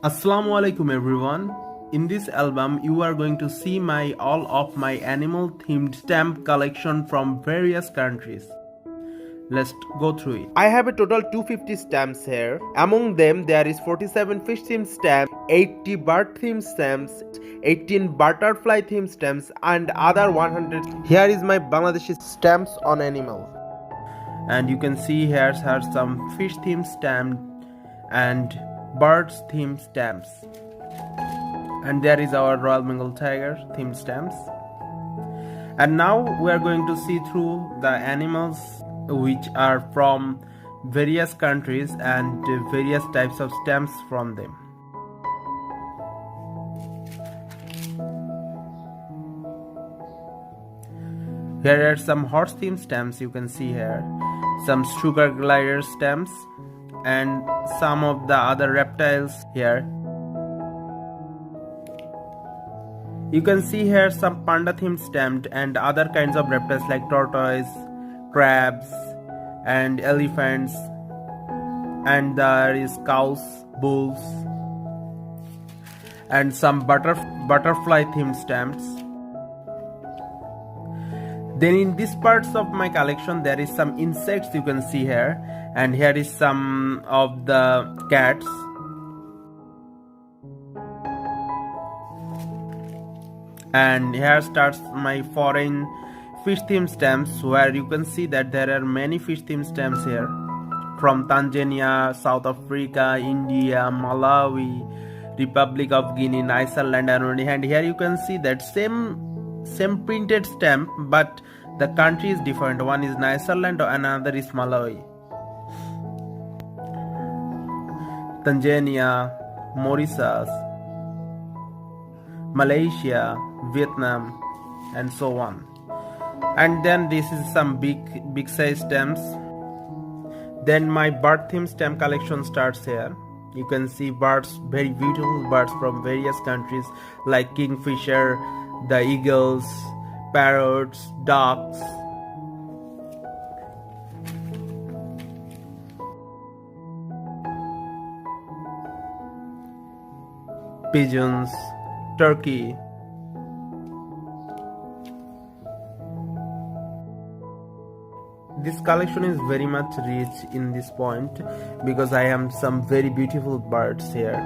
Assalamu alaikum everyone. In this album you are going to see all of my animal themed stamp collection from various countries. Let's go through it. I have a total 250 stamps here. Among them there is 47 fish themed stamps, 80 bird themed stamps, 18 butterfly themed stamps and other 100. Here is my Bangladeshi stamps on animals. And you can see here are some fish themed stamp and birds themed stamps, and there is our Royal Bengal tiger themed stamps. And now we are going to see through the animals which are from various countries and various types of stamps from them. Here are some horse themed stamps. You can see here some sugar glider stamps and some of the other reptiles here. You can see here some panda themed stamp and other kinds of reptiles like tortoise, crabs and elephants, and there is cows, bulls and some butterfly themed stamps. Then in these parts of my collection there is some insects you can see here, and here is some of the cats. And here starts my foreign fish themed stamps, where you can see that there are many fish themed stamps here from Tanzania, South Africa, India, Malawi, Republic of Guinea, Iceland, and here you can see that same printed stamp, but the country is different. One is Iceland and another is Malawi. Tanzania, Mauritius, Malaysia, Vietnam, and so on. And then this is some big size stamps. Then my bird themed stamp collection starts here. You can see birds, very beautiful birds from various countries like kingfisher, the eagles, parrots, ducks. Pigeons, turkey. This collection is very much rich in this point because I have some very beautiful birds here.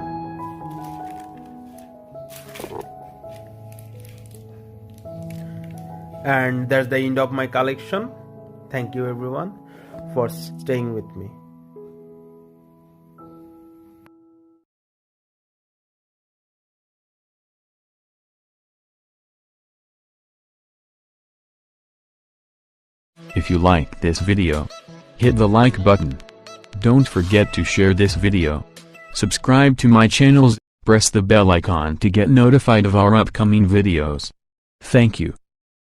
And that's the end of my collection. Thank you everyone for staying with me. If you like this video, hit the like button. Don't forget to share this video. Subscribe to my channels, press the bell icon to get notified of our upcoming videos. Thank you.